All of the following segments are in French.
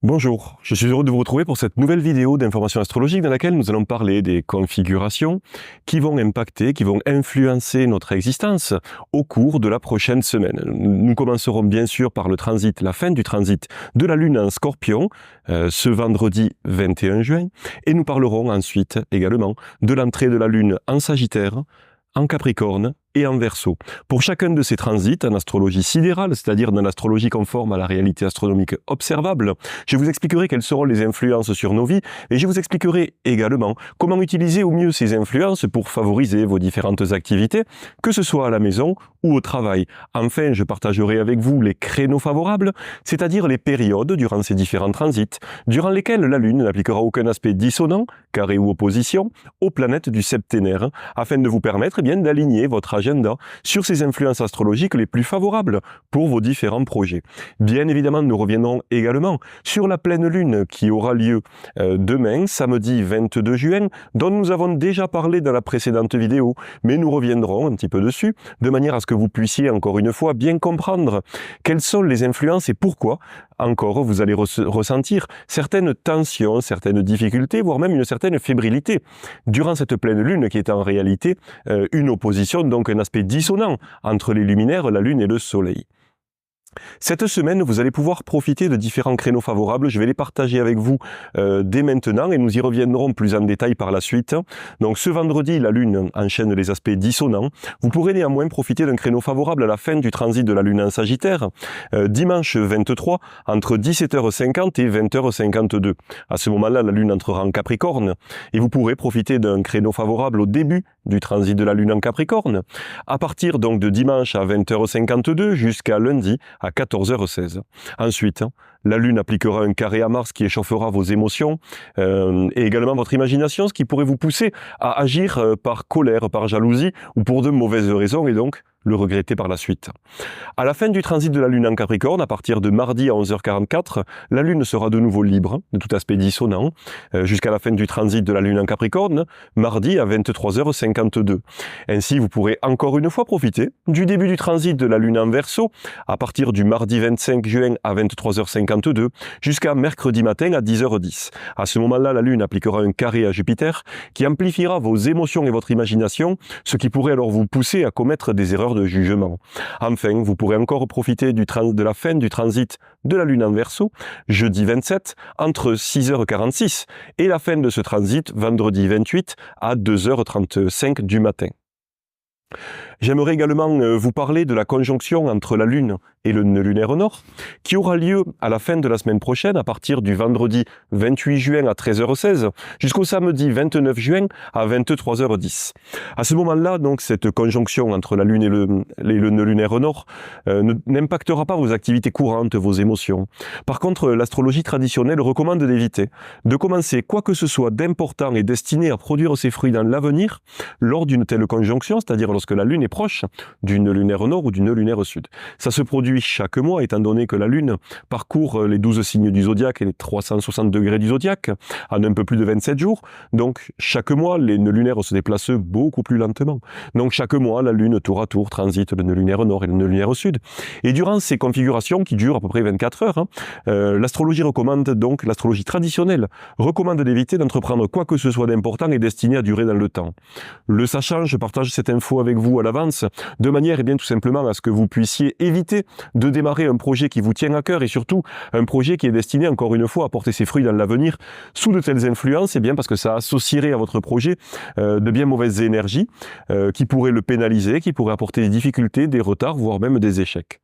Bonjour, je suis heureux de vous retrouver pour cette nouvelle vidéo d'information astrologique dans laquelle nous allons parler des configurations qui vont impacter, qui vont influencer notre existence au cours de la prochaine semaine. Nous commencerons bien sûr par le transit, la fin du transit de la Lune en Scorpion, ce vendredi 21 juin, et nous parlerons ensuite également de l'entrée de la Lune en Sagittaire, en Capricorne et en Verseau. Pour chacun de ces transits, en astrologie sidérale, c'est-à-dire dans l'astrologie conforme à la réalité astronomique observable, je vous expliquerai quelles seront les influences sur nos vies et je vous expliquerai également comment utiliser au mieux ces influences pour favoriser vos différentes activités, que ce soit à la maison ou au travail. Enfin, je partagerai avec vous les créneaux favorables, c'est-à-dire les périodes durant ces différents transits, durant lesquelles la Lune n'appliquera aucun aspect dissonant, carré ou opposition, aux planètes du septénaire, afin de vous permettre d'aligner votre agenda sur ces influences astrologiques les plus favorables pour vos différents projets. Bien évidemment, nous reviendrons également sur la pleine lune qui aura lieu demain, samedi 22 juin, dont nous avons déjà parlé dans la précédente vidéo, mais nous reviendrons un petit peu dessus, de manière à ce que vous puissiez encore une fois bien comprendre quelles sont les influences et pourquoi encore vous allez ressentir certaines tensions, certaines difficultés, voire même une certaine fébrilité durant cette pleine lune qui est en réalité une opposition, donc un aspect dissonant entre les luminaires, la Lune et le Soleil. Cette semaine, vous allez pouvoir profiter de différents créneaux favorables. Je vais les partager avec vous dès maintenant et nous y reviendrons plus en détail par la suite. Donc ce vendredi, la Lune enchaîne les aspects dissonants. Vous pourrez néanmoins profiter d'un créneau favorable à la fin du transit de la Lune en Sagittaire, dimanche 23, entre 17h50 et 20h52. À ce moment-là, la Lune entrera en Capricorne et vous pourrez profiter d'un créneau favorable au début du transit de la Lune en Capricorne, à partir donc de dimanche à 20h52 jusqu'à lundi à 14h16. Ensuite, la Lune appliquera un carré à Mars qui échauffera vos émotions et également votre imagination, ce qui pourrait vous pousser à agir par colère, par jalousie ou pour de mauvaises raisons et donc le regretter par la suite. À la fin du transit de la Lune en Capricorne, à partir de mardi à 11h44, la Lune sera de nouveau libre de tout aspect dissonant, jusqu'à la fin du transit de la Lune en Capricorne, mardi à 23h52. Ainsi, vous pourrez encore une fois profiter du début du transit de la Lune en Verseau, à partir du mardi 25 juin à 23h52, jusqu'à mercredi matin à 10h10. À ce moment-là, la Lune appliquera un carré à Jupiter, qui amplifiera vos émotions et votre imagination, ce qui pourrait alors vous pousser à commettre des erreurs de jugement. Enfin, vous pourrez encore profiter de la fin du transit de la Lune en Verseau, jeudi 27, entre 6h46 et la fin de ce transit, vendredi 28, à 2h35 du matin. J'aimerais également vous parler de la conjonction entre la Lune et le nœud lunaire nord, qui aura lieu à la fin de la semaine prochaine, à partir du vendredi 28 juin à 13h16, jusqu'au samedi 29 juin à 23h10. À ce moment-là, donc, cette conjonction entre la Lune et le nœud lunaire nord n'impactera pas vos activités courantes, vos émotions. Par contre, l'astrologie traditionnelle recommande d'éviter de commencer quoi que ce soit d'important et destiné à produire ses fruits dans l'avenir lors d'une telle conjonction, c'est-à-dire lorsque la Lune est proche du nœud lunaire nord ou du nœud lunaire sud. Ça se produit chaque mois, étant donné que la Lune parcourt les 12 signes du zodiaque et les 360 degrés du zodiaque en un peu plus de 27 jours. Donc, chaque mois, les nœuds lunaires se déplacent beaucoup plus lentement. Donc, chaque mois, la Lune, tour à tour, transite le nœud lunaire nord et le nœud lunaire sud. Et durant ces configurations, qui durent à peu près 24 heures, l'astrologie l'astrologie traditionnelle recommande d'éviter d'entreprendre quoi que ce soit d'important et destiné à durer dans le temps. Le sachant, je partage cette info avec vous à l'avance, de manière tout simplement à ce que vous puissiez éviter de démarrer un projet qui vous tient à cœur et surtout un projet qui est destiné encore une fois à porter ses fruits dans l'avenir sous de telles influences, parce que ça associerait à votre projet de bien mauvaises énergies qui pourraient le pénaliser, qui pourraient apporter des difficultés, des retards, voire même des échecs.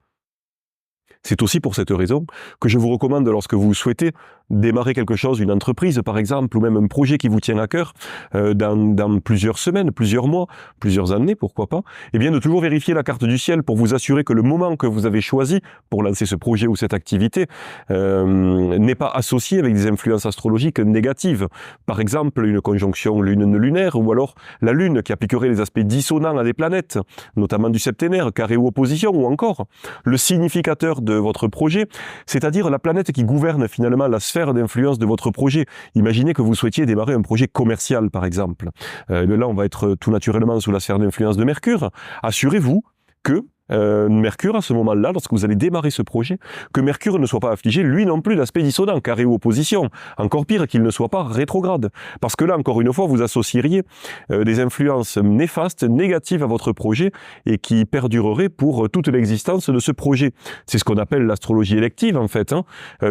C'est aussi pour cette raison que je vous recommande, lorsque vous souhaitez démarrer quelque chose, une entreprise par exemple, ou même un projet qui vous tient à cœur, dans plusieurs semaines, plusieurs mois, plusieurs années, pourquoi pas, de toujours vérifier la carte du ciel pour vous assurer que le moment que vous avez choisi pour lancer ce projet ou cette activité n'est pas associé avec des influences astrologiques négatives. Par exemple, une conjonction lune-lunaire, ou alors la Lune qui appliquerait les aspects dissonants à des planètes, notamment du septénaire, carré ou opposition, ou encore le significateur de votre projet, c'est-à-dire la planète qui gouverne finalement la sphère d'influence de votre projet. Imaginez que vous souhaitiez démarrer un projet commercial, par exemple. Là, on va être tout naturellement sous la sphère d'influence de Mercure. Assurez-vous que Mercure, à ce moment-là, lorsque vous allez démarrer ce projet, que Mercure ne soit pas affligé, lui non plus, d'aspect dissonant, carré ou opposition. Encore pire, qu'il ne soit pas rétrograde. Parce que là, encore une fois, vous associeriez des influences néfastes, négatives à votre projet et qui perdureraient pour toute l'existence de ce projet. C'est ce qu'on appelle l'astrologie élective, en fait, hein,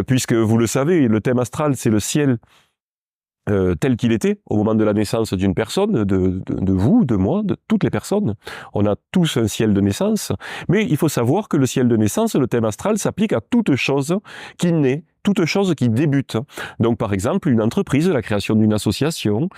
puisque vous le savez, le thème astral, c'est le ciel tel qu'il était au moment de la naissance d'une personne, de vous, de moi, de toutes les personnes. On a tous un ciel de naissance, mais il faut savoir que le ciel de naissance, le thème astral, s'applique à toute chose qui naît, toute chose qui débute. Donc par exemple, une entreprise, la création d'une association,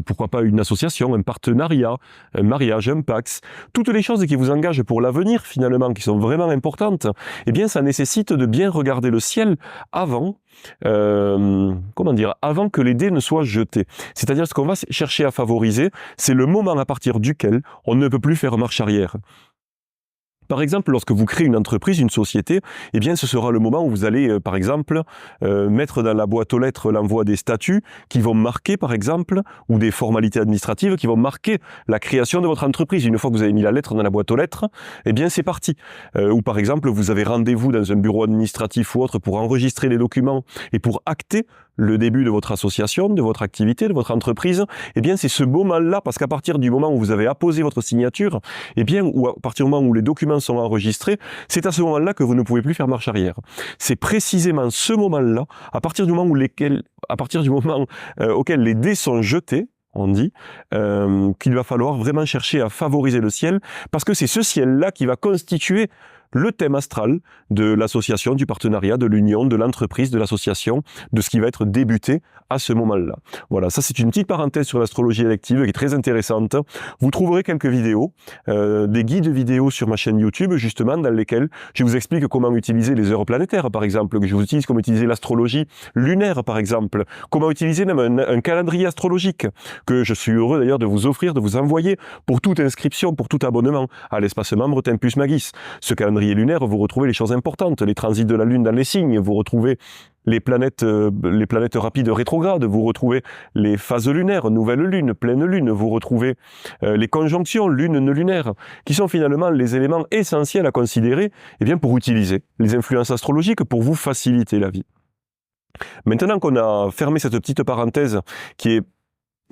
pourquoi pas une association, un partenariat, un mariage, un pax, toutes les choses qui vous engagent pour l'avenir finalement, qui sont vraiment importantes, eh bien ça nécessite de bien regarder le ciel avant, avant que les dés ne soient jetés. C'est-à-dire ce qu'on va chercher à favoriser, c'est le moment à partir duquel on ne peut plus faire marche arrière. Par exemple, lorsque vous créez une entreprise, une société, eh bien, ce sera le moment où vous allez, par exemple, mettre dans la boîte aux lettres l'envoi des statuts qui vont marquer, par exemple, ou des formalités administratives qui vont marquer la création de votre entreprise. Une fois que vous avez mis la lettre dans la boîte aux lettres, eh bien, c'est parti. Ou par exemple, vous avez rendez-vous dans un bureau administratif ou autre pour enregistrer les documents et pour acter le début de votre association, de votre activité, de votre entreprise, eh bien, c'est ce moment-là, parce qu'à partir du moment où vous avez apposé votre signature, eh bien, ou à partir du moment où les documents sont enregistrés, c'est à ce moment-là que vous ne pouvez plus faire marche arrière. C'est précisément ce moment-là, à partir du moment auquel les dés sont jetés, on dit, qu'il va falloir vraiment chercher à favoriser le ciel, parce que c'est ce ciel-là qui va constituer le thème astral de l'association, du partenariat, de l'union, de l'entreprise, de l'association, de ce qui va être débuté à ce moment-là. Voilà, ça c'est une petite parenthèse sur l'astrologie élective qui est très intéressante. Vous trouverez quelques vidéos, des guides vidéo sur ma chaîne YouTube, justement, dans lesquels je vous explique comment utiliser les heures planétaires, par exemple, que je vous utilise comment utiliser l'astrologie lunaire, par exemple, comment utiliser même un calendrier astrologique, que je suis heureux d'ailleurs de vous offrir, de vous envoyer pour toute inscription, pour tout abonnement à l'espace membre Tempus Magis. Ce calendrier lunaire, vous retrouvez les choses importantes, les transits de la Lune dans les signes, vous retrouvez les planètes rapides rétrogrades, vous retrouvez les phases lunaires, nouvelle lune, pleine lune, vous retrouvez les conjonctions lune lunaire, qui sont finalement les éléments essentiels à considérer pour utiliser les influences astrologiques pour vous faciliter la vie. Maintenant qu'on a fermé cette petite parenthèse qui est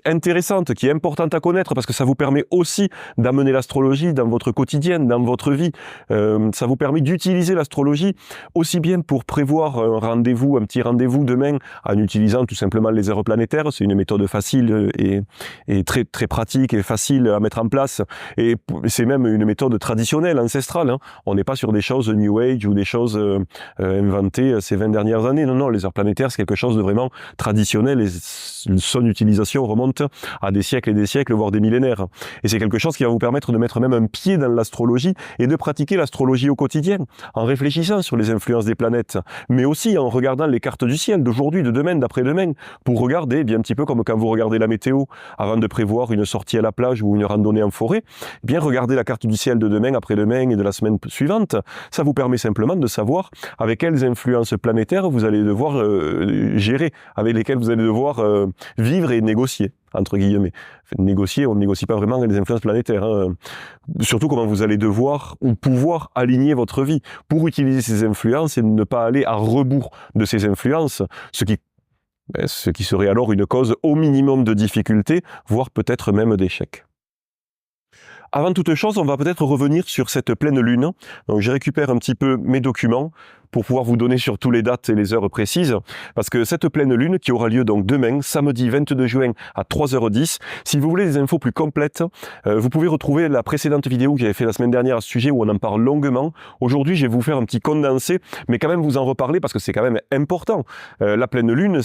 intéressante, qui est importante à connaître parce que ça vous permet aussi d'amener l'astrologie dans votre quotidien, dans votre vie. Ça vous permet d'utiliser l'astrologie aussi bien pour prévoir un rendez-vous, un petit rendez-vous demain en utilisant tout simplement les heures planétaires. C'est une méthode facile et très, très pratique et facile à mettre en place. Et c'est même une méthode traditionnelle, ancestrale. Hein. On n'est pas sur des choses New Age ou des choses inventées ces 20 dernières années. Non, non, les heures planétaires, c'est quelque chose de vraiment traditionnel et son utilisation remonte à des siècles et des siècles, voire des millénaires. Et c'est quelque chose qui va vous permettre de mettre même un pied dans l'astrologie et de pratiquer l'astrologie au quotidien, en réfléchissant sur les influences des planètes, mais aussi en regardant les cartes du ciel d'aujourd'hui, de demain, d'après-demain, pour regarder, bien un petit peu comme quand vous regardez la météo, avant de prévoir une sortie à la plage ou une randonnée en forêt, bien regarder la carte du ciel de demain, après-demain et de la semaine suivante. Ça vous permet simplement de savoir avec quelles influences planétaires vous allez devoir gérer, avec lesquelles vous allez devoir vivre et négocier, entre guillemets. Négocier, on ne négocie pas vraiment les influences planétaires. Hein. Surtout comment vous allez devoir ou pouvoir aligner votre vie pour utiliser ces influences et ne pas aller à rebours de ces influences, ce qui serait alors une cause au minimum de difficulté, voire peut-être même d'échec. Avant toute chose, on va peut-être revenir sur cette pleine lune. Donc, je récupère un petit peu mes documents pour pouvoir vous donner surtout les dates et les heures précises, parce que cette pleine lune qui aura lieu donc demain, samedi 22 juin à 3h10, si vous voulez des infos plus complètes, vous pouvez retrouver la précédente vidéo que j'avais fait la semaine dernière à ce sujet où on en parle longuement. Aujourd'hui, je vais vous faire un petit condensé, mais quand même vous en reparler parce que c'est quand même important. La pleine lune,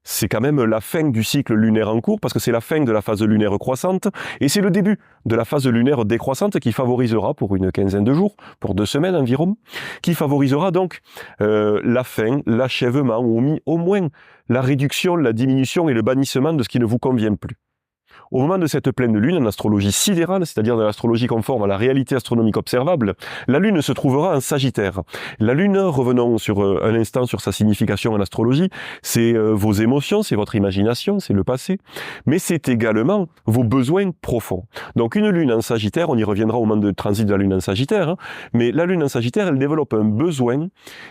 c'est quand même la fin du cycle lunaire en cours, parce que c'est la fin de la phase lunaire croissante, et c'est le début de la phase lunaire décroissante qui favorisera pour une quinzaine de jours, pour 2 semaines environ, qui favorisera donc la fin, l'achèvement, ou au moins la réduction, la diminution et le bannissement de ce qui ne vous convient plus. au moment de cette pleine lune, en astrologie sidérale, c'est-à-dire dans l'astrologie conforme à la réalité astronomique observable, la lune se trouvera en Sagittaire. La lune, revenons sur un instant sur sa signification en astrologie, c'est vos émotions, c'est votre imagination, c'est le passé, mais c'est également vos besoins profonds. Donc une lune en Sagittaire, on y reviendra au moment de transit de la lune en Sagittaire, hein, mais la lune en Sagittaire, elle développe un besoin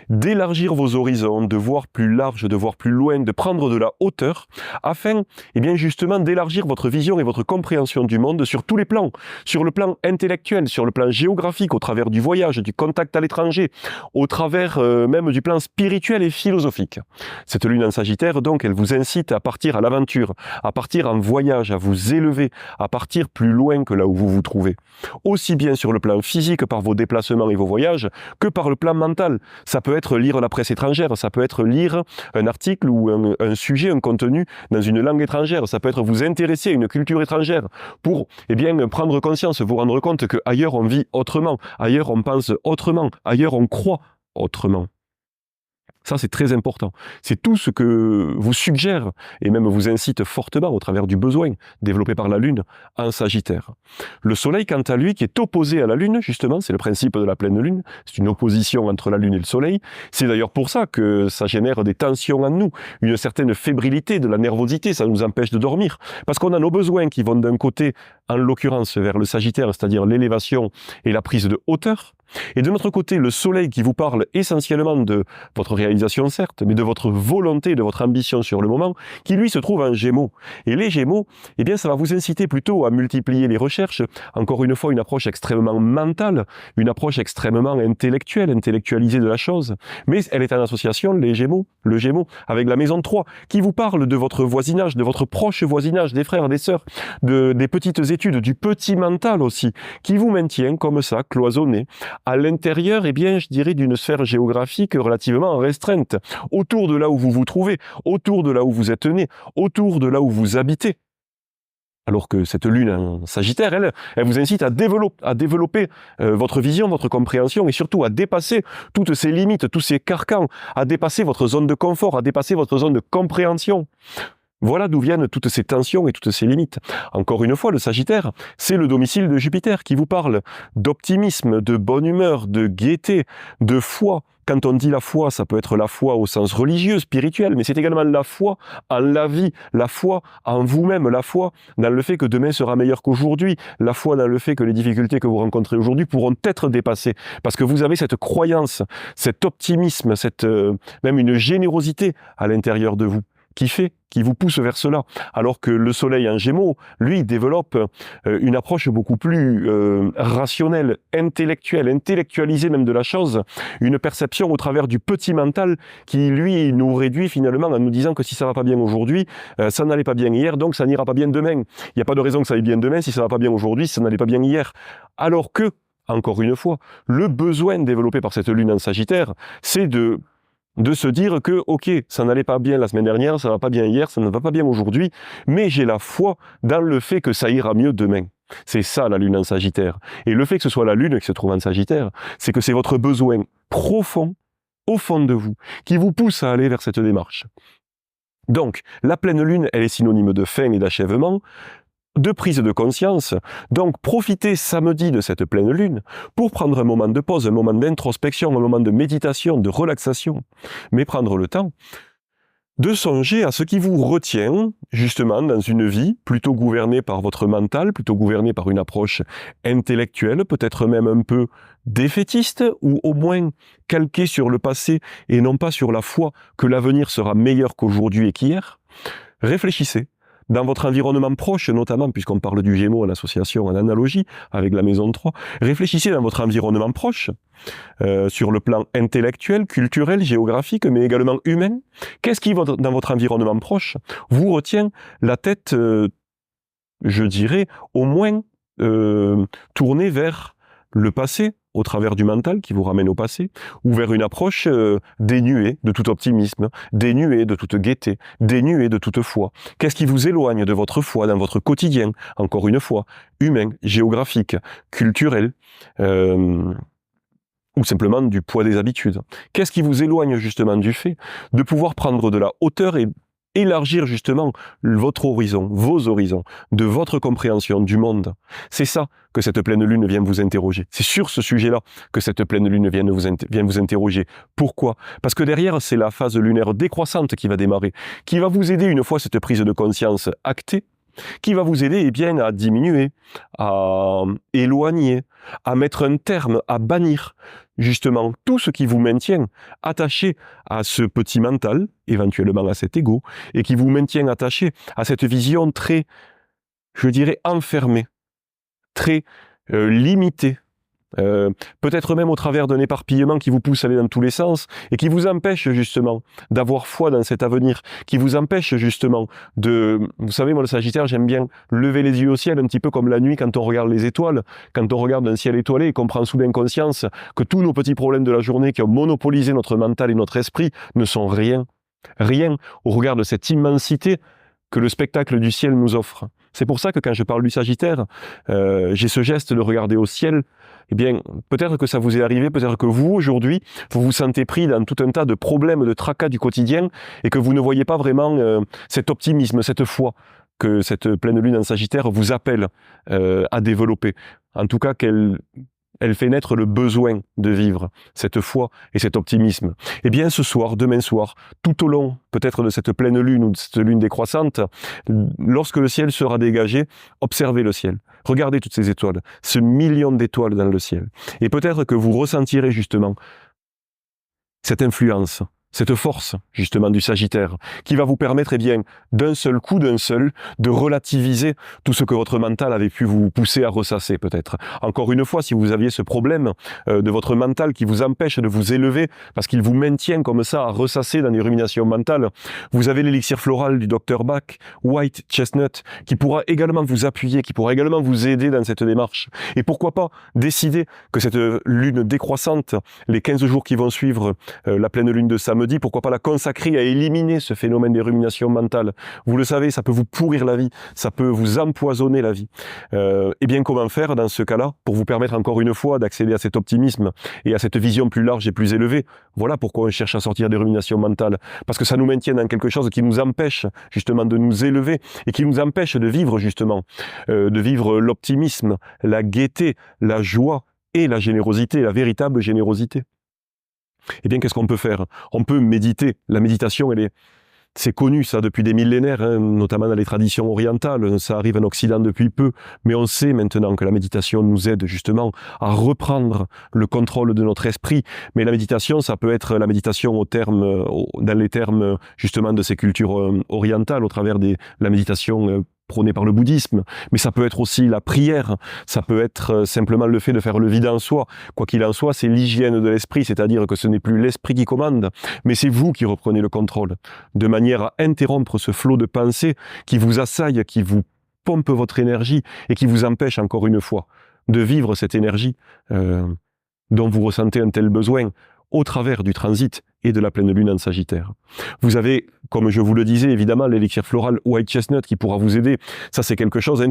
d'élargir vos horizons, de voir plus large, de voir plus loin, de prendre de la hauteur, afin, eh bien justement, d'élargir votre vision et votre compréhension du monde sur tous les plans, sur le plan intellectuel, sur le plan géographique, au travers du voyage, du contact à l'étranger, au travers même du plan spirituel et philosophique. Cette lune en Sagittaire, donc, elle vous incite à partir à l'aventure, à partir en voyage, à vous élever, à partir plus loin que là où vous vous trouvez. Aussi bien sur le plan physique par vos déplacements et vos voyages, que par le plan mental. Ça peut être lire la presse étrangère, ça peut être lire un article ou un sujet, un contenu dans une langue étrangère, ça peut être vous intéresser à une culture étrangère pour, eh bien, prendre conscience, vous rendre compte qu'ailleurs on vit autrement, ailleurs on pense autrement, ailleurs on croit autrement. Ça, c'est très important. C'est tout ce que vous suggère et même vous incite fortement au travers du besoin développé par la Lune en Sagittaire. Le Soleil, quant à lui, qui est opposé à la Lune, justement, c'est le principe de la pleine Lune, c'est une opposition entre la Lune et le Soleil. C'est d'ailleurs pour ça que ça génère des tensions en nous, une certaine fébrilité, de la nervosité, ça nous empêche de dormir. Parce qu'on a nos besoins qui vont d'un côté, en l'occurrence vers le Sagittaire, c'est-à-dire l'élévation et la prise de hauteur, et de notre côté, le Soleil qui vous parle essentiellement de votre réalisation, certes, mais de votre volonté, de votre ambition sur le moment, qui lui se trouve en Gémeaux. Et les Gémeaux, eh bien, ça va vous inciter plutôt à multiplier les recherches. Encore une fois, une approche extrêmement mentale, une approche extrêmement intellectuelle, intellectualisée de la chose. Mais elle est en association, le Gémeaux, avec la maison 3, qui vous parle de votre voisinage, de votre proche voisinage, des frères, des sœurs, des petites études, du petit mental aussi, qui vous maintient comme ça, cloisonné, à l'intérieur, eh bien, je dirais, d'une sphère géographique relativement restreinte, autour de là où vous vous trouvez, autour de là où vous êtes né, autour de là où vous habitez. Alors que cette lune en Sagittaire, elle vous incite à développer votre vision, votre compréhension et surtout à dépasser toutes ces limites, tous ces carcans, à dépasser votre zone de confort, à dépasser votre zone de compréhension. Voilà d'où viennent toutes ces tensions et toutes ces limites. Encore une fois, le Sagittaire, c'est le domicile de Jupiter qui vous parle d'optimisme, de bonne humeur, de gaieté, de foi. Quand on dit la foi, ça peut être la foi au sens religieux, spirituel, mais c'est également la foi en la vie, la foi en vous-même, la foi dans le fait que demain sera meilleur qu'aujourd'hui, la foi dans le fait que les difficultés que vous rencontrez aujourd'hui pourront être dépassées. Parce que vous avez cette croyance, cet optimisme, même une générosité à l'intérieur de vous, qui vous pousse vers cela. Alors que le Soleil en Gémeaux, lui, développe une approche beaucoup plus rationnelle, intellectuelle, intellectualisée même de la chose, une perception au travers du petit mental qui, lui, nous réduit finalement en nous disant que si ça va pas bien aujourd'hui, ça n'allait pas bien hier, donc ça n'ira pas bien demain. Il n'y a pas de raison que ça aille bien demain si ça va pas bien aujourd'hui, si ça n'allait pas bien hier. Alors que, encore une fois, le besoin développé par cette lune en Sagittaire, c'est de se dire que, ok, ça n'allait pas bien la semaine dernière, ça va pas bien hier, ça ne va pas bien aujourd'hui, mais j'ai la foi dans le fait que ça ira mieux demain. C'est ça la lune en Sagittaire. Et le fait que ce soit la lune qui se trouve en Sagittaire, c'est que c'est votre besoin profond, au fond de vous, qui vous pousse à aller vers cette démarche. Donc, la pleine lune, elle est synonyme de fin et d'achèvement, de prise de conscience. Donc, profitez samedi de cette pleine lune pour prendre un moment de pause, un moment d'introspection, un moment de méditation, de relaxation, mais prendre le temps de songer à ce qui vous retient, justement, dans une vie plutôt gouvernée par votre mental, plutôt gouvernée par une approche intellectuelle, peut-être même un peu défaitiste, ou au moins calquée sur le passé et non pas sur la foi que l'avenir sera meilleur qu'aujourd'hui et qu'hier. Réfléchissez. Dans votre environnement proche, notamment, puisqu'on parle du Gémeaux en association, en analogie avec la maison 3, réfléchissez dans votre environnement proche, sur le plan intellectuel, culturel, géographique, mais également humain. Qu'est-ce qui, dans votre environnement proche, vous retient la tête, je dirais, au moins tournée vers le passé, au travers du mental qui vous ramène au passé, ou vers une approche dénuée de tout optimisme, dénuée de toute gaieté, dénuée de toute foi. Qu'est-ce qui vous éloigne de votre foi dans votre quotidien, encore une fois, humain, géographique, culturel, ou simplement du poids des habitudes? Qu'est-ce qui vous éloigne justement du fait de pouvoir prendre de la hauteur et élargir justement votre horizon, vos horizons, de votre compréhension du monde. C'est ça que cette pleine lune vient vous interroger. C'est sur ce sujet-là que cette pleine lune vient vous interroger. Pourquoi? Parce que derrière, c'est la phase lunaire décroissante qui va démarrer, qui va vous aider une fois cette prise de conscience actée, qui va vous aider à diminuer, à éloigner, à mettre un terme, à bannir justement tout ce qui vous maintient attaché à ce petit mental, éventuellement à cet ego, et qui vous maintient attaché à cette vision très, je dirais, enfermée, très limitée, peut-être même au travers d'un éparpillement qui vous pousse à aller dans tous les sens et qui vous empêche justement d'avoir foi dans cet avenir, qui vous empêche justement de... Vous savez, moi le Sagittaire, j'aime bien lever les yeux au ciel un petit peu comme la nuit quand on regarde les étoiles, quand on regarde un ciel étoilé et qu'on prend soudain conscience que tous nos petits problèmes de la journée qui ont monopolisé notre mental et notre esprit ne sont rien. Rien au regard de cette immensité que le spectacle du ciel nous offre. C'est pour ça que quand je parle du Sagittaire, j'ai ce geste de regarder au ciel. Eh bien, peut-être que ça vous est arrivé, peut-être que vous, aujourd'hui, vous vous sentez pris dans tout un tas de problèmes, de tracas du quotidien, et que vous ne voyez pas vraiment cet optimisme, cette foi que cette pleine lune en Sagittaire vous appelle à développer. En tout cas, elle fait naître le besoin de vivre cette foi et cet optimisme. Eh bien, ce soir, demain soir, tout au long, peut-être de cette pleine lune ou de cette lune décroissante, lorsque le ciel sera dégagé, observez le ciel. Regardez toutes ces étoiles, ce million d'étoiles dans le ciel. Et peut-être que vous ressentirez justement cette influence, cette force justement du Sagittaire, qui va vous permettre d'un seul coup, de relativiser tout ce que votre mental avait pu vous pousser à ressasser peut-être. Encore une fois, si vous aviez ce problème de votre mental qui vous empêche de vous élever, parce qu'il vous maintient comme ça à ressasser dans des ruminations mentales, vous avez l'élixir floral du Dr Bach, White Chestnut, qui pourra également vous appuyer, qui pourra également vous aider dans cette démarche. Et pourquoi pas décider que cette lune décroissante, les 15 jours qui vont suivre la pleine lune de samedi, pourquoi pas la consacrer à éliminer ce phénomène des ruminations mentales. Vous le savez, ça peut vous pourrir la vie, ça peut vous empoisonner la vie. Et bien comment faire dans ce cas-là pour vous permettre encore une fois d'accéder à cet optimisme et à cette vision plus large et plus élevée? Voilà pourquoi on cherche à sortir des ruminations mentales, parce que ça nous maintient dans quelque chose qui nous empêche justement de nous élever et qui nous empêche de vivre justement, de vivre l'optimisme, la gaieté, la joie et la générosité, la véritable générosité. Eh bien, qu'est-ce qu'on peut faire? On peut méditer. La méditation, c'est connu ça depuis des millénaires, hein, notamment dans les traditions orientales. Ça arrive en Occident depuis peu, mais on sait maintenant que la méditation nous aide justement à reprendre le contrôle de notre esprit. Mais la méditation, ça peut être la méditation dans les termes justement de ces cultures orientales, au travers de la méditation prônée par le bouddhisme, mais ça peut être aussi la prière, ça peut être simplement le fait de faire le vide en soi. Quoi qu'il en soit, c'est l'hygiène de l'esprit, c'est-à-dire que ce n'est plus l'esprit qui commande, mais c'est vous qui reprenez le contrôle, de manière à interrompre ce flot de pensée qui vous assaille, qui vous pompe votre énergie et qui vous empêche encore une fois de vivre cette énergie dont vous ressentez un tel besoin au travers du transit et de la pleine lune en Sagittaire. Vous avez, comme je vous le disais, évidemment, l'élixir floral White Chestnut qui pourra vous aider. Ça, c'est quelque chose...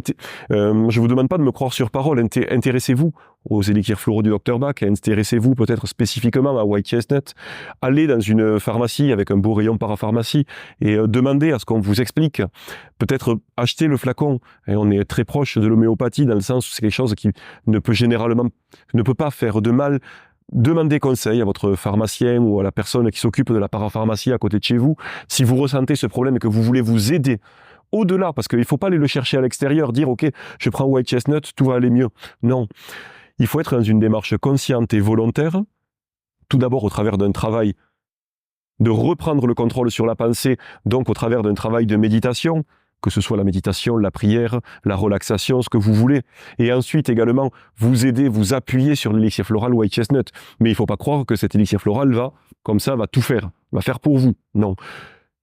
je vous demande pas de me croire sur parole. Intéressez-vous aux élixirs floraux du Dr Bach. Intéressez-vous peut-être spécifiquement à White Chestnut. Allez dans une pharmacie avec un beau rayon parapharmacie et demandez à ce qu'on vous explique. Peut-être acheter le flacon. Et on est très proche de l'homéopathie dans le sens où c'est quelque chose qui ne peut pas faire de mal. Demandez conseil à votre pharmacien ou à la personne qui s'occupe de la parapharmacie à côté de chez vous. Si vous ressentez ce problème et que vous voulez vous aider au-delà, parce qu'il ne faut pas aller le chercher à l'extérieur, dire « Ok, je prends White Chestnut, tout va aller mieux ». Non, il faut être dans une démarche consciente et volontaire, tout d'abord au travers d'un travail de reprendre le contrôle sur la pensée, donc au travers d'un travail de méditation, que ce soit la méditation, la prière, la relaxation, ce que vous voulez. Et ensuite également, vous aider, vous appuyer sur l'élixir floral White Chestnut. Mais il ne faut pas croire que cet élixir floral va tout faire, va faire pour vous. Non.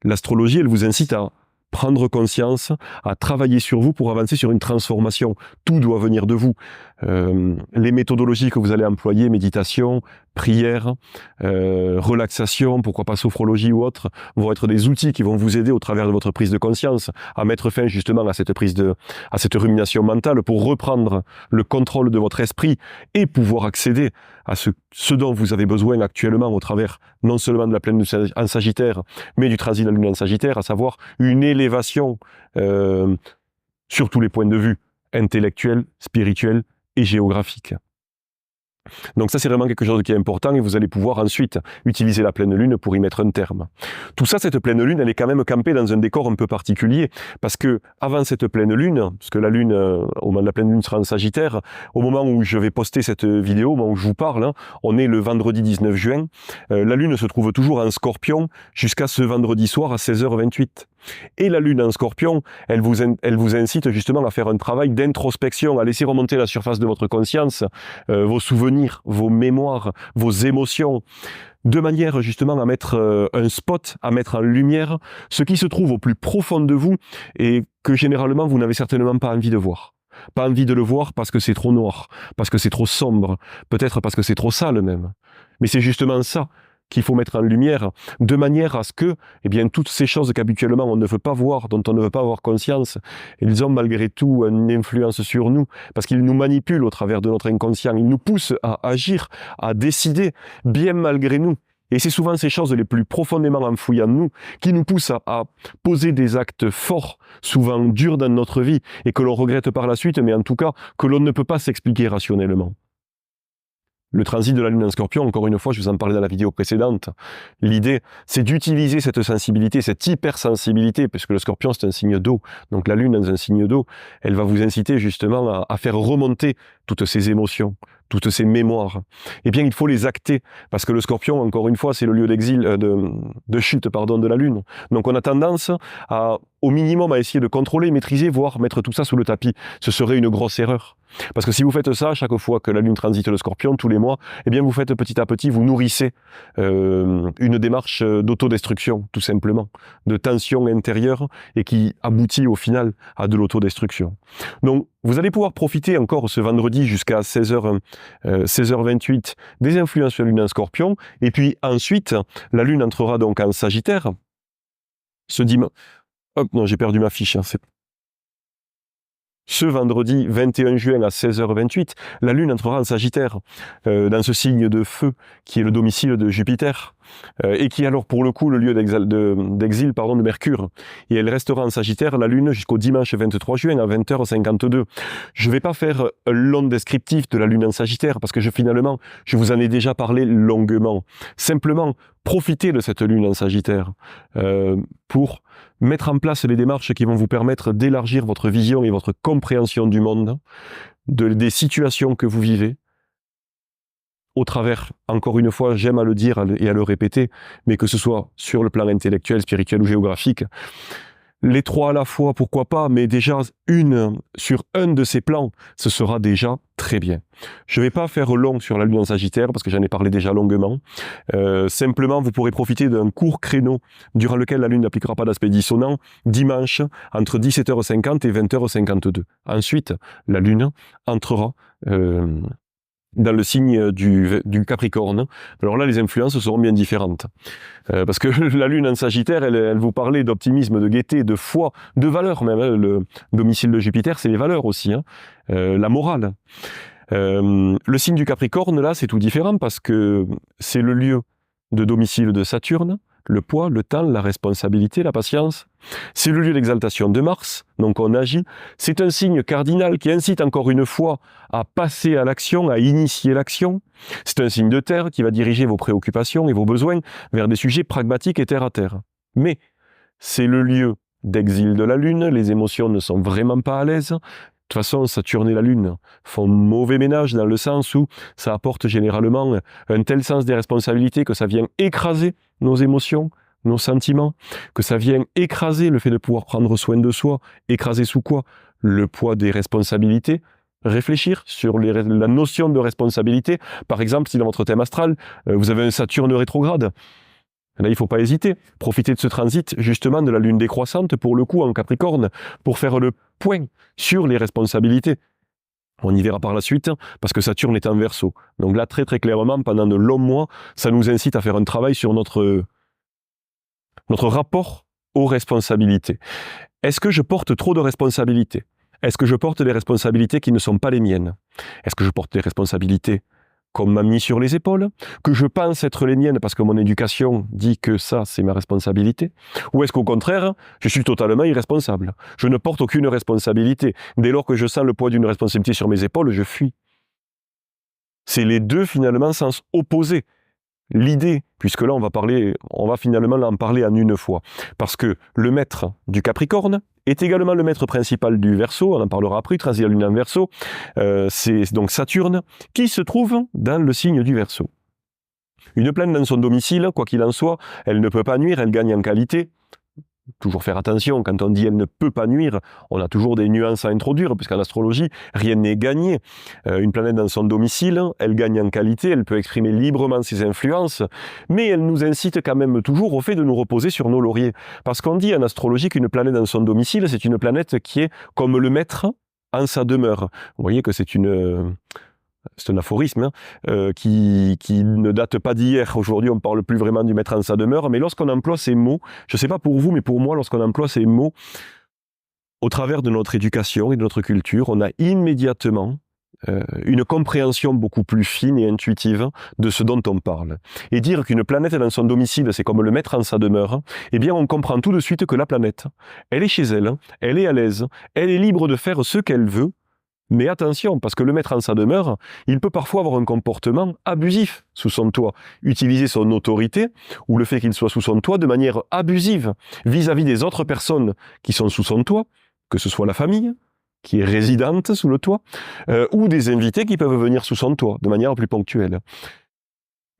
L'astrologie, elle vous incite à prendre conscience, à travailler sur vous pour avancer sur une transformation. Tout doit venir de vous. les méthodologies que vous allez employer, méditation, prière, relaxation, pourquoi pas sophrologie ou autre, vont être des outils qui vont vous aider au travers de votre prise de conscience à mettre fin justement à cette rumination mentale pour reprendre le contrôle de votre esprit et pouvoir accéder à ce dont vous avez besoin actuellement au travers non seulement de la pleine lune en Sagittaire, mais du transit de la lune en Sagittaire, à savoir une élévation sur tous les points de vue, intellectuel, spirituel et géographique. Donc ça, c'est vraiment quelque chose qui est important et vous allez pouvoir ensuite utiliser la pleine lune pour y mettre un terme. Tout ça, cette pleine lune, elle est quand même campée dans un décor un peu particulier parce que avant cette pleine lune, parce que la lune, au moment de la pleine lune sera en Sagittaire, au moment où je vais poster cette vidéo, au moment où je vous parle, hein, on est le vendredi 19 juin, la lune se trouve toujours en Scorpion jusqu'à ce vendredi soir à 16h28. Et la lune en Scorpion, elle vous incite justement à faire un travail d'introspection, à laisser remonter la surface de votre conscience, vos souvenirs, vos mémoires, vos émotions, de manière justement à mettre un spot, à mettre en lumière ce qui se trouve au plus profond de vous et que généralement vous n'avez certainement pas envie de voir. Pas envie de le voir parce que c'est trop noir, parce que c'est trop sombre, peut-être parce que c'est trop sale même. Mais c'est justement ça qu'il faut mettre en lumière, de manière à ce que, eh bien, toutes ces choses qu'habituellement on ne veut pas voir, dont on ne veut pas avoir conscience, elles ont malgré tout une influence sur nous, parce qu'ils nous manipulent au travers de notre inconscient, ils nous poussent à agir, à décider, bien malgré nous. Et c'est souvent ces choses les plus profondément enfouies en nous qui nous poussent à poser des actes forts, souvent durs dans notre vie, et que l'on regrette par la suite, mais en tout cas que l'on ne peut pas s'expliquer rationnellement. Le transit de la lune en Scorpion, encore une fois, je vous en parlais dans la vidéo précédente, l'idée, c'est d'utiliser cette sensibilité, cette hypersensibilité, puisque le Scorpion, c'est un signe d'eau, donc la lune dans un signe d'eau, elle va vous inciter justement à faire remonter toutes ces émotions, toutes ces mémoires. Eh bien, il faut les acter, parce que le Scorpion, encore une fois, c'est le lieu d'exil, de chute, pardon, de la lune. Donc on a tendance au minimum à essayer de contrôler, maîtriser, voire mettre tout ça sous le tapis. Ce serait une grosse erreur. Parce que si vous faites ça, chaque fois que la lune transite le Scorpion, tous les mois, eh bien vous faites petit à petit, vous nourrissez une démarche d'autodestruction, tout simplement, de tension intérieure et qui aboutit au final à de l'autodestruction. Donc, vous allez pouvoir profiter encore ce vendredi jusqu'à 16h28 des influences de la lune en Scorpion, et puis ensuite, la lune entrera donc en Sagittaire. Ce dimanche... Hop, non, j'ai perdu ma fiche, hein, ce vendredi 21 juin à 16h28, la Lune entrera en Sagittaire, dans ce signe de feu qui est le domicile de Jupiter, et qui est alors pour le coup le lieu d'exil de Mercure. Et elle restera en Sagittaire, la Lune, jusqu'au dimanche 23 juin à 20h52. Je ne vais pas faire un long descriptif de la Lune en Sagittaire, parce que finalement, je vous en ai déjà parlé longuement. Simplement, profitez de cette Lune en Sagittaire pour mettre en place les démarches qui vont vous permettre d'élargir votre vision et votre compréhension du monde, des situations que vous vivez, au travers, encore une fois, j'aime à le dire et à le répéter, mais que ce soit sur le plan intellectuel, spirituel ou géographique, les trois à la fois, pourquoi pas, mais déjà sur un de ces plans, ce sera déjà très bien. Je ne vais pas faire long sur la Lune en Sagittaire, parce que j'en ai parlé déjà longuement. Simplement, vous pourrez profiter d'un court créneau durant lequel la Lune n'appliquera pas d'aspect dissonant, dimanche, entre 17h50 et 20h52. Ensuite, la Lune entrera dans le signe du Capricorne. Alors là, les influences seront bien différentes. Parce que la Lune en Sagittaire, elle vous parlait d'optimisme, de gaieté, de foi, de valeurs même. Hein. Le domicile de Jupiter, c'est les valeurs aussi, hein. La morale. Le signe du Capricorne, là, c'est tout différent parce que c'est le lieu de domicile de Saturne, le poids, le temps, la responsabilité, la patience. C'est le lieu d'exaltation de Mars, donc on agit. C'est un signe cardinal qui incite encore une fois à passer à l'action, à initier l'action. C'est un signe de terre qui va diriger vos préoccupations et vos besoins vers des sujets pragmatiques et terre à terre. Mais c'est le lieu d'exil de la Lune, les émotions ne sont vraiment pas à l'aise. De toute façon, Saturne et la Lune font mauvais ménage dans le sens où ça apporte généralement un tel sens des responsabilités que ça vient écraser nos émotions, nos sentiments, que ça vient écraser le fait de pouvoir prendre soin de soi, écraser sous quoi? Le poids des responsabilités. Réfléchir sur la notion de responsabilité. Par exemple, si dans votre thème astral, vous avez un Saturne rétrograde, là, il ne faut pas hésiter. Profitez de ce transit, justement, de la Lune décroissante, pour le coup, en Capricorne, pour faire le point sur les responsabilités. On y verra par la suite, parce que Saturne est en Verseau. Donc là, très très clairement, pendant de longs mois, ça nous incite à faire un travail sur notre rapport aux responsabilités. Est-ce que je porte trop de responsabilités? Est-ce que je porte des responsabilités qui ne sont pas les miennes? Est-ce que je porte des responsabilités qu'on m'a mis sur les épaules, que je pense être les miennes parce que mon éducation dit que ça, c'est ma responsabilité? Ou est-ce qu'au contraire, je suis totalement irresponsable? Je ne porte aucune responsabilité. Dès lors que je sens le poids d'une responsabilité sur mes épaules, je fuis. C'est les deux, finalement, sens opposés. L'idée, puisque là, on va finalement en parler en une fois. Parce que le maître du Capricorne est également le maître principal du Verseau, on en parlera après, transit la Lune en Verseau, c'est donc Saturne, qui se trouve dans le signe du Verseau. Une planète dans son domicile, quoi qu'il en soit, elle ne peut pas nuire, elle gagne en qualité. Toujours faire attention, quand on dit elle ne peut pas nuire, on a toujours des nuances à introduire, puisqu'en astrologie, rien n'est gagné. Une planète dans son domicile, elle gagne en qualité, elle peut exprimer librement ses influences, mais elle nous incite quand même toujours au fait de nous reposer sur nos lauriers. Parce qu'on dit en astrologie qu'une planète dans son domicile, c'est une planète qui est comme le maître en sa demeure. Vous voyez que c'est un aphorisme qui ne date pas d'hier. Aujourd'hui, on ne parle plus vraiment du maître en sa demeure, mais lorsqu'on emploie ces mots, je ne sais pas pour vous, mais pour moi, lorsqu'on emploie ces mots, au travers de notre éducation et de notre culture, on a immédiatement une compréhension beaucoup plus fine et intuitive de ce dont on parle. Et dire qu'une planète dans son domicile, c'est comme le maître en sa demeure, eh bien on comprend tout de suite que la planète, elle est chez elle, elle est à l'aise, elle est libre de faire ce qu'elle veut. Mais attention, parce que le maître en sa demeure, il peut parfois avoir un comportement abusif sous son toit. Utiliser son autorité, ou le fait qu'il soit sous son toit, de manière abusive vis-à-vis des autres personnes qui sont sous son toit, que ce soit la famille, qui est résidente sous le toit, ou des invités qui peuvent venir sous son toit, de manière plus ponctuelle.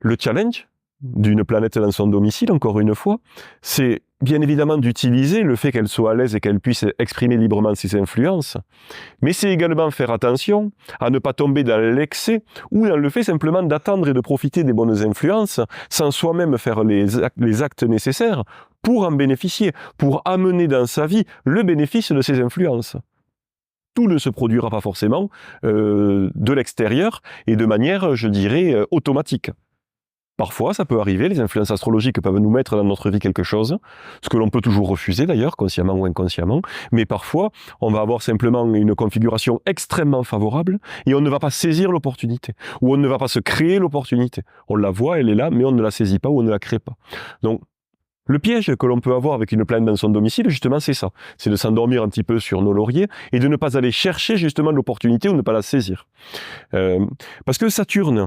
Le challenge d'une planète dans son domicile, encore une fois, c'est bien évidemment d'utiliser le fait qu'elle soit à l'aise et qu'elle puisse exprimer librement ses influences, mais c'est également faire attention à ne pas tomber dans l'excès ou dans le fait simplement d'attendre et de profiter des bonnes influences sans soi-même faire les actes nécessaires pour en bénéficier, pour amener dans sa vie le bénéfice de ces influences. Tout ne se produira pas forcément de l'extérieur et de manière, je dirais, automatique. Parfois, ça peut arriver, les influences astrologiques peuvent nous mettre dans notre vie quelque chose, ce que l'on peut toujours refuser d'ailleurs, consciemment ou inconsciemment, mais parfois, on va avoir simplement une configuration extrêmement favorable et on ne va pas saisir l'opportunité, ou on ne va pas se créer l'opportunité. On la voit, elle est là, mais on ne la saisit pas ou on ne la crée pas. Donc, le piège que l'on peut avoir avec une planète dans son domicile, justement, c'est ça. C'est de s'endormir un petit peu sur nos lauriers et de ne pas aller chercher justement l'opportunité ou ne pas la saisir. Parce que Saturne,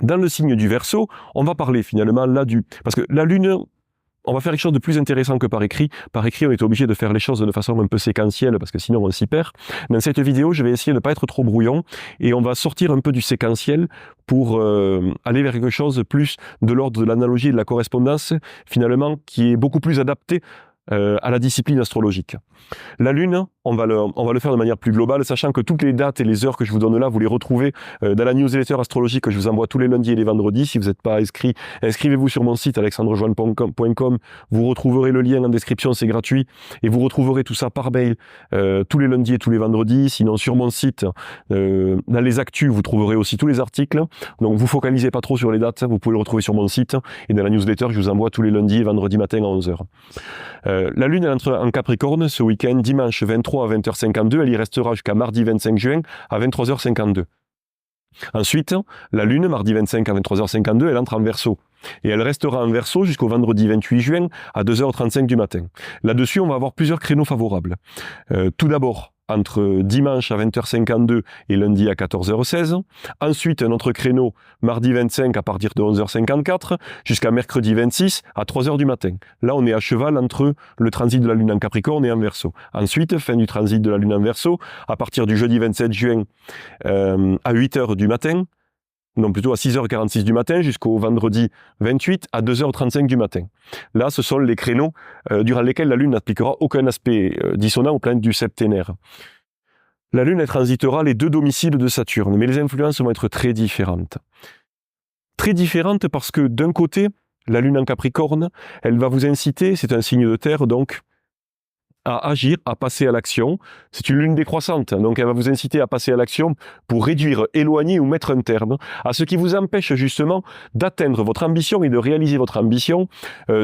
dans le signe du Verseau, on va parler finalement là parce que la Lune, on va faire quelque chose de plus intéressant que par écrit. Par écrit, on est obligé de faire les choses de façon un peu séquentielle parce que sinon on s'y perd. Dans cette vidéo, je vais essayer de ne pas être trop brouillon et on va sortir un peu du séquentiel pour aller vers quelque chose de plus de l'ordre de l'analogie et de la correspondance, finalement, qui est beaucoup plus adapté à la discipline astrologique. La Lune, on va le faire de manière plus globale, sachant que toutes les dates et les heures que je vous donne là, vous les retrouvez dans la newsletter astrologique que je vous envoie tous les lundis et les vendredis. Si vous n'êtes pas inscrit, inscrivez-vous sur mon site alexandrejoanne.com. Vous retrouverez le lien en description, c'est gratuit. Et vous retrouverez tout ça par mail tous les lundis et tous les vendredis. Sinon, sur mon site, dans les actus, vous trouverez aussi tous les articles. Donc, vous focalisez pas trop sur les dates, vous pouvez le retrouver sur mon site. Et dans la newsletter, je vous envoie tous les lundis et vendredis matin à 11h. La Lune, elle entre en Capricorne ce week-end, dimanche 23 à 20h52. Elle y restera jusqu'à mardi 25 juin à 23h52. Ensuite, la Lune, mardi 25 à 23h52, elle entre en Verseau. Et elle restera en Verseau jusqu'au vendredi 28 juin à 2h35 du matin. Là-dessus, on va avoir plusieurs créneaux favorables. Tout d'abord, entre dimanche à 20h52 et lundi à 14h16. Ensuite, un autre créneau, mardi 25 à partir de 11h54 jusqu'à mercredi 26 à 3h du matin. Là, on est à cheval entre le transit de la Lune en Capricorne et en Verseau. Ensuite, fin du transit de la Lune en Verseau, à partir du jeudi 27 juin à 8h du matin, non plutôt à 6h46 du matin jusqu'au vendredi 28 à 2h35 du matin. Là, ce sont les créneaux durant lesquels la Lune n'appliquera aucun aspect dissonant aux planètes du septénaire. La Lune, elle transitera les deux domiciles de Saturne, mais les influences vont être très différentes. Très différentes parce que d'un côté, la Lune en Capricorne, elle va vous inciter, c'est un signe de terre, donc à agir, à passer à l'action. C'est une lune décroissante, donc elle va vous inciter à passer à l'action pour réduire, éloigner ou mettre un terme à ce qui vous empêche justement d'atteindre votre ambition et de réaliser votre ambition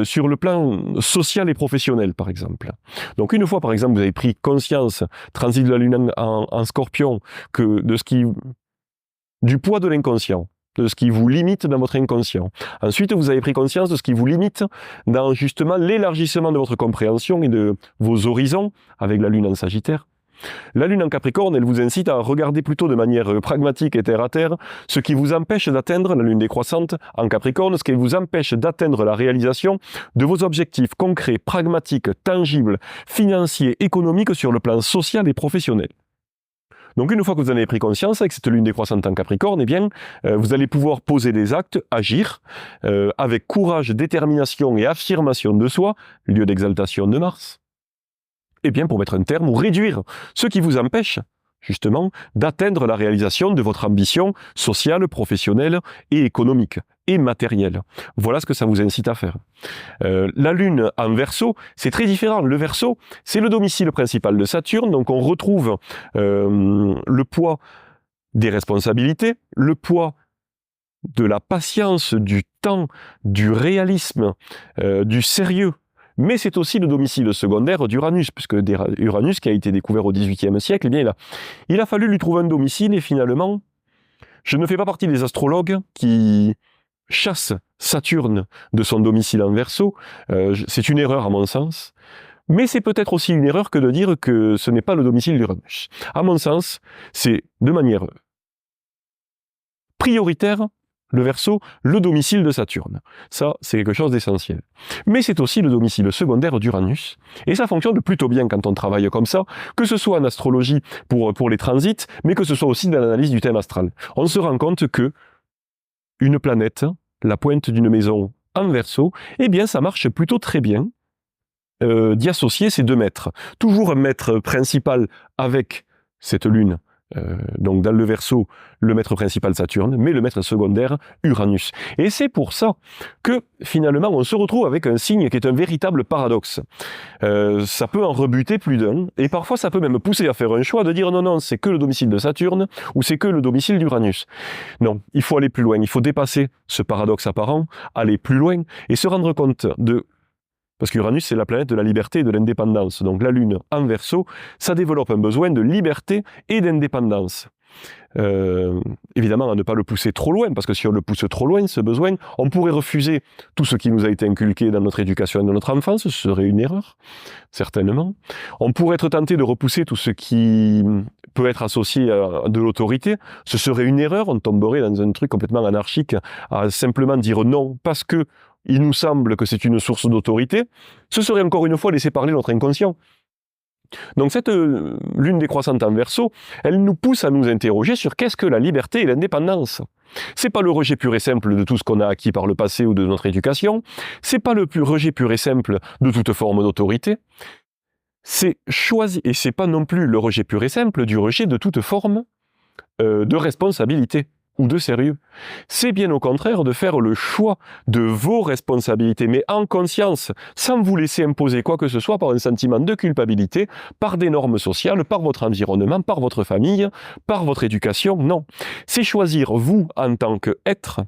sur le plan social et professionnel, par exemple. Donc une fois, par exemple, vous avez pris conscience, transit de la lune en Scorpion, que du poids de l'inconscient, de ce qui vous limite dans votre inconscient. Ensuite, vous avez pris conscience de ce qui vous limite dans justement l'élargissement de votre compréhension et de vos horizons avec la lune en Sagittaire. La lune en Capricorne, elle vous incite à regarder plutôt de manière pragmatique et terre à terre ce qui vous empêche d'atteindre, la lune décroissante en Capricorne, ce qui vous empêche d'atteindre la réalisation de vos objectifs concrets, pragmatiques, tangibles, financiers, économiques sur le plan social et professionnel. Donc une fois que vous en avez pris conscience avec cette lune décroissante en Capricorne, eh bien, vous allez pouvoir poser des actes, agir avec courage, détermination et affirmation de soi, lieu d'exaltation de Mars, eh bien, pour mettre un terme ou réduire ce qui vous empêche justement d'atteindre la réalisation de votre ambition sociale, professionnelle et économique et matérielle. Voilà ce que ça vous incite à faire. La lune en Verseau, c'est très différent. Le Verseau, c'est le domicile principal de Saturne, donc on retrouve le poids des responsabilités, le poids de la patience, du temps, du réalisme, du sérieux. Mais c'est aussi le domicile secondaire d'Uranus, puisque Uranus, qui a été découvert au XVIIIe siècle, eh bien, il a fallu lui trouver un domicile, et finalement, je ne fais pas partie des astrologues qui chassent Saturne de son domicile en Verseau. C'est une erreur à mon sens, mais c'est peut-être aussi une erreur que de dire que ce n'est pas le domicile d'Uranus. À mon sens, c'est de manière prioritaire, le Verseau, le domicile de Saturne. Ça, c'est quelque chose d'essentiel. Mais c'est aussi le domicile secondaire d'Uranus. Et ça fonctionne plutôt bien quand on travaille comme ça, que ce soit en astrologie pour les transits, mais que ce soit aussi dans l'analyse du thème astral. On se rend compte que une planète, la pointe d'une maison en Verseau, eh bien ça marche plutôt très bien d'y associer ces deux maîtres. Toujours un maître principal avec cette lune, donc dans le Verseau, le maître principal Saturne, mais le maître secondaire Uranus. Et c'est pour ça que finalement on se retrouve avec un signe qui est un véritable paradoxe. Ça peut en rebuter plus d'un, et parfois ça peut même pousser à faire un choix de dire non, non, c'est que le domicile de Saturne, ou c'est que le domicile d'Uranus. Non, il faut aller plus loin, il faut dépasser ce paradoxe apparent, aller plus loin, et se rendre compte de... Parce qu'Uranus, c'est la planète de la liberté et de l'indépendance. Donc la Lune en Verseau, ça développe un besoin de liberté et d'indépendance. Évidemment, à ne pas le pousser trop loin, parce que si on le pousse trop loin, ce besoin, on pourrait refuser tout ce qui nous a été inculqué dans notre éducation et dans notre enfance, ce serait une erreur, certainement. On pourrait être tenté de repousser tout ce qui peut être associé à de l'autorité, ce serait une erreur, on tomberait dans un truc complètement anarchique, à simplement dire non, parce que il nous semble que c'est une source d'autorité, ce serait encore une fois laisser parler notre inconscient. Donc cette lune décroissante en Verseau, elle nous pousse à nous interroger sur qu'est-ce que la liberté et l'indépendance. C'est pas le rejet pur et simple de tout ce qu'on a acquis par le passé ou de notre éducation, c'est pas le rejet pur et simple de toute forme d'autorité, c'est choisi, et c'est pas non plus le rejet pur et simple du rejet de toute forme de responsabilité ou de sérieux. C'est bien au contraire de faire le choix de vos responsabilités, mais en conscience, sans vous laisser imposer quoi que ce soit par un sentiment de culpabilité, par des normes sociales, par votre environnement, par votre famille, par votre éducation. Non. C'est choisir, vous, en tant qu'être,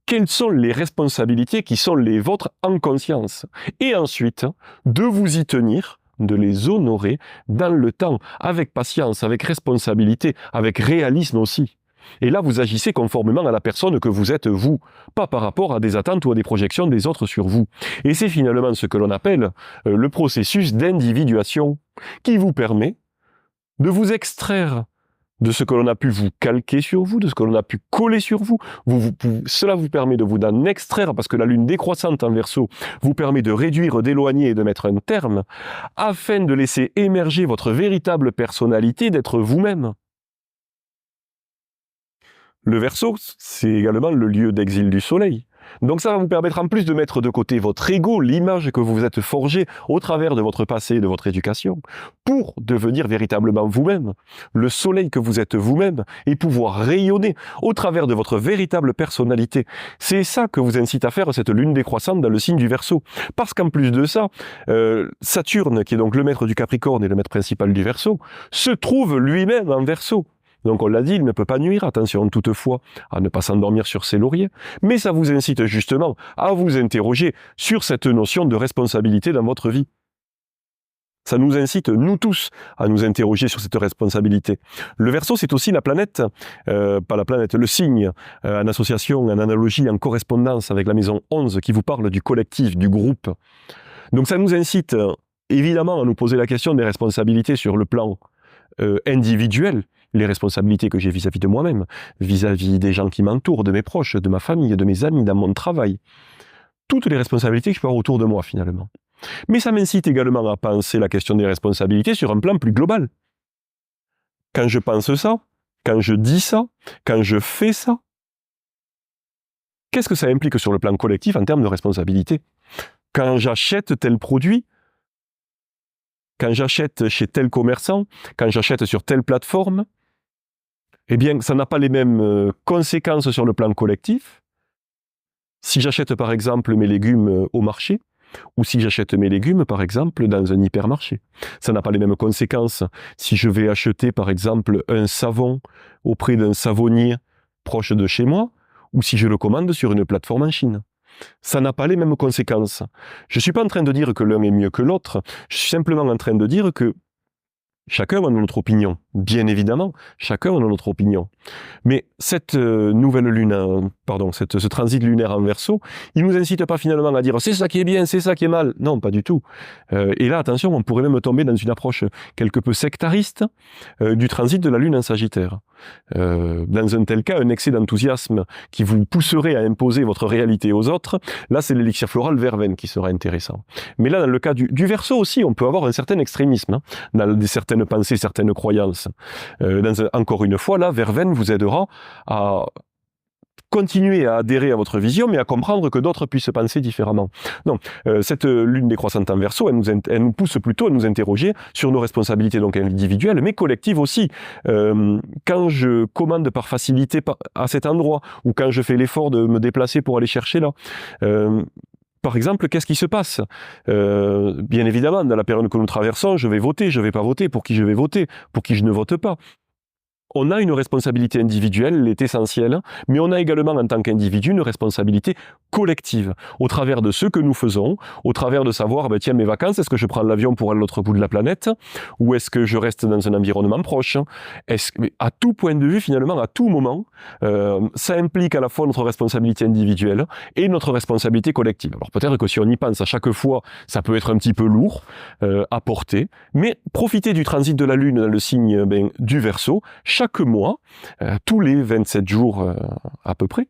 quelles sont les responsabilités qui sont les vôtres en conscience. Et ensuite, de vous y tenir, de les honorer dans le temps, avec patience, avec responsabilité, avec réalisme aussi. Et là, vous agissez conformément à la personne que vous êtes vous, pas par rapport à des attentes ou à des projections des autres sur vous. Et c'est finalement ce que l'on appelle le processus d'individuation, qui vous permet de vous extraire de ce que l'on a pu vous calquer sur vous, de ce que l'on a pu coller sur vous. Cela vous permet de vous en extraire, parce que la lune décroissante en Verseau vous permet de réduire, d'éloigner et de mettre un terme, afin de laisser émerger votre véritable personnalité, d'être vous-même. Le Verseau, c'est également le lieu d'exil du soleil. Donc ça va vous permettre en plus de mettre de côté votre ego, l'image que vous vous êtes forgée au travers de votre passé et de votre éducation, pour devenir véritablement vous-même, le soleil que vous êtes vous-même, et pouvoir rayonner au travers de votre véritable personnalité. C'est ça que vous incite à faire cette lune décroissante dans le signe du Verseau. Parce qu'en plus de ça, Saturne, qui est donc le maître du Capricorne et le maître principal du Verseau, se trouve lui-même en Verseau. Donc on l'a dit, il ne peut pas nuire, attention toutefois à ne pas s'endormir sur ses lauriers, mais ça vous incite justement à vous interroger sur cette notion de responsabilité dans votre vie. Ça nous incite, nous tous, à nous interroger sur cette responsabilité. Le Verseau, c'est aussi la planète, pas la planète, le signe, en association, en analogie, en correspondance avec la maison 11 qui vous parle du collectif, du groupe. Donc ça nous incite évidemment à nous poser la question des responsabilités sur le plan individuel, les responsabilités que j'ai vis-à-vis de moi-même, vis-à-vis des gens qui m'entourent, de mes proches, de ma famille, de mes amis, dans mon travail. Toutes les responsabilités que je peux avoir autour de moi, finalement. Mais ça m'incite également à penser la question des responsabilités sur un plan plus global. Quand je pense ça, quand je dis ça, quand je fais ça, qu'est-ce que ça implique sur le plan collectif en termes de responsabilité? Quand j'achète tel produit, quand j'achète chez tel commerçant, quand j'achète sur telle plateforme, eh bien, ça n'a pas les mêmes conséquences sur le plan collectif. Si j'achète par exemple mes légumes au marché, ou si j'achète mes légumes par exemple dans un hypermarché. Ça n'a pas les mêmes conséquences si je vais acheter par exemple un savon auprès d'un savonnier proche de chez moi, ou si je le commande sur une plateforme en Chine. Ça n'a pas les mêmes conséquences. Je ne suis pas en train de dire que l'un est mieux que l'autre, je suis simplement en train de dire que chacun a notre opinion. Bien évidemment, chacun a notre opinion. Mais cette nouvelle lune, ce transit lunaire en Verseau, il nous incite pas finalement à dire c'est ça qui est bien, c'est ça qui est mal. Non, pas du tout. Et là, attention, on pourrait même tomber dans une approche quelque peu sectariste du transit de la lune en Sagittaire. Dans un tel cas, un excès d'enthousiasme qui vous pousserait à imposer votre réalité aux autres, là c'est l'élixir floral verveine qui sera intéressant. Mais là, dans le cas du Verseau aussi, on peut avoir un certain extrémisme, dans certaines pensées, certaines croyances. Encore une fois, là, verveine vous aidera à continuer à adhérer à votre vision, mais à comprendre que d'autres puissent penser différemment. Non, cette lune décroissante en Verseau, elle nous pousse plutôt à nous interroger sur nos responsabilités donc individuelles, mais collectives aussi. Quand je commande par facilité à cet endroit, ou quand je fais l'effort de me déplacer pour aller chercher là, par exemple, qu'est-ce qui se passe? Bien évidemment, dans la période que nous traversons, je vais voter, je ne vais pas voter, pour qui je vais voter, pour qui je ne vote pas. On a une responsabilité individuelle, elle est essentielle, mais on a également en tant qu'individu une responsabilité collective, au travers de ce que nous faisons, au travers de savoir, tiens, mes vacances, est-ce que je prends l'avion pour aller à l'autre bout de la planète, ou est-ce que je reste dans un environnement proche? À tout point de vue, finalement, à tout moment, ça implique à la fois notre responsabilité individuelle et notre responsabilité collective. Alors peut-être que si on y pense à chaque fois, ça peut être un petit peu lourd à porter, mais profitez du transit de la Lune dans le signe du Verseau, chaque mois, tous les 27 jours à peu près,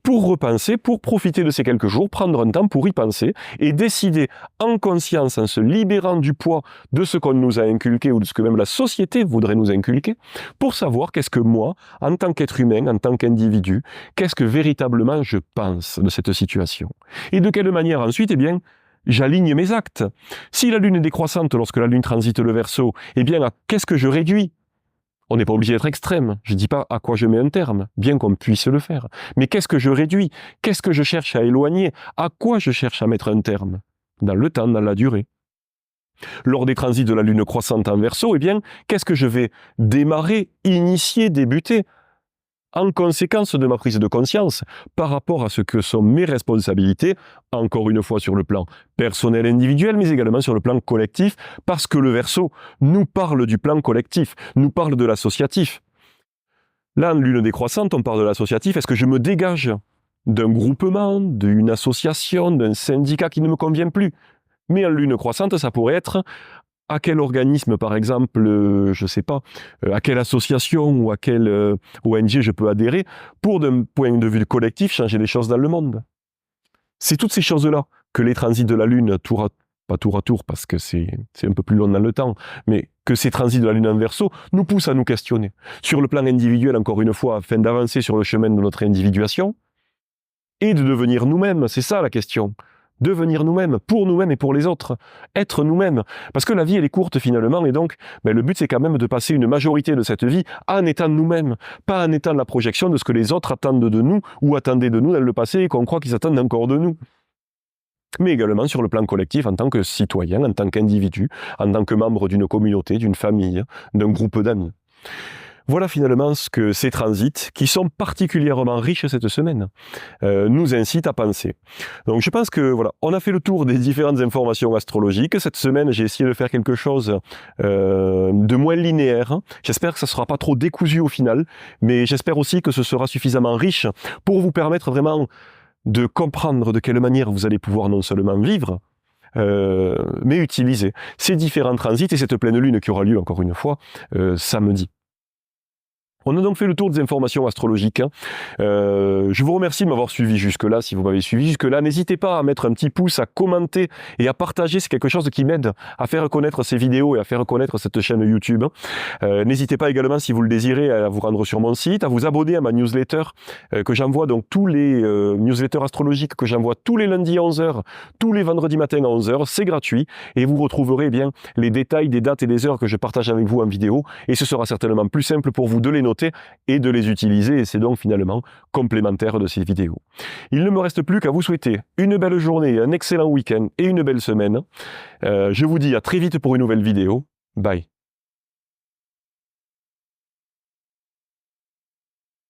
pour repenser, pour profiter de ces quelques jours, prendre un temps pour y penser et décider en conscience, en se libérant du poids de ce qu'on nous a inculqué ou de ce que même la société voudrait nous inculquer, pour savoir qu'est-ce que moi, en tant qu'être humain, en tant qu'individu, qu'est-ce que véritablement je pense de cette situation. Et de quelle manière ensuite, j'aligne mes actes. Si la Lune est décroissante lorsque la Lune transite le Verseau, qu'est-ce que je réduis? On n'est pas obligé d'être extrême. Je ne dis pas à quoi je mets un terme, bien qu'on puisse le faire. Mais qu'est-ce que je réduis? Qu'est-ce que je cherche à éloigner? À quoi je cherche à mettre un terme? Dans le temps, dans la durée. Lors des transits de la Lune croissante en Verseau, qu'est-ce que je vais démarrer, initier, débuter? En conséquence de ma prise de conscience par rapport à ce que sont mes responsabilités, encore une fois sur le plan personnel individuel, mais également sur le plan collectif, parce que le Verseau nous parle du plan collectif, nous parle de l'associatif. Là, en lune décroissante, on parle de l'associatif. Est-ce que je me dégage d'un groupement, d'une association, d'un syndicat qui ne me convient plus? Mais en lune croissante, ça pourrait être à quel organisme, par exemple, je ne sais pas, à quelle association ou à quelle ONG je peux adhérer pour, d'un point de vue collectif, changer les choses dans le monde. C'est toutes ces choses-là que les transits de la Lune, pas tour à tour parce que c'est un peu plus long dans le temps, mais que ces transits de la Lune en Verseau nous poussent à nous questionner. Sur le plan individuel, encore une fois, afin d'avancer sur le chemin de notre individuation, et de devenir nous-mêmes. C'est ça la question. Devenir nous-mêmes, pour nous-mêmes et pour les autres. Être nous-mêmes. Parce que la vie, elle est courte finalement, et donc le but, c'est quand même de passer une majorité de cette vie en étant nous-mêmes, pas en étant la projection de ce que les autres attendent de nous, ou attendaient de nous dans le passé, et qu'on croit qu'ils attendent encore de nous. Mais également sur le plan collectif, en tant que citoyen, en tant qu'individu, en tant que membre d'une communauté, d'une famille, d'un groupe d'amis. Voilà finalement ce que ces transits, qui sont particulièrement riches cette semaine, nous incitent à penser. Donc je pense que voilà, on a fait le tour des différentes informations astrologiques. Cette semaine, j'ai essayé de faire quelque chose de moins linéaire. J'espère que ça ne sera pas trop décousu au final, mais j'espère aussi que ce sera suffisamment riche pour vous permettre vraiment de comprendre de quelle manière vous allez pouvoir non seulement vivre, mais utiliser ces différents transits et cette pleine lune qui aura lieu encore une fois samedi. On a donc fait le tour des informations astrologiques. Je vous remercie de m'avoir suivi jusque-là. Si vous m'avez suivi jusque-là, n'hésitez pas à mettre un petit pouce, à commenter et à partager. C'est quelque chose qui m'aide à faire connaître ces vidéos et à faire connaître cette chaîne YouTube. N'hésitez pas également, si vous le désirez, à vous rendre sur mon site, à vous abonner à ma newsletter que j'envoie, donc tous les newsletters astrologiques que j'envoie tous les lundis à 11h, tous les vendredis matins à 11h. C'est gratuit et vous retrouverez bien les détails des dates et des heures que je partage avec vous en vidéo. Et ce sera certainement plus simple pour vous de les noter et de les utiliser, et c'est donc finalement complémentaire de ces vidéos. Il ne me reste plus qu'à vous souhaiter une belle journée, un excellent week-end et une belle semaine. Je vous dis à très vite pour une nouvelle vidéo. Bye.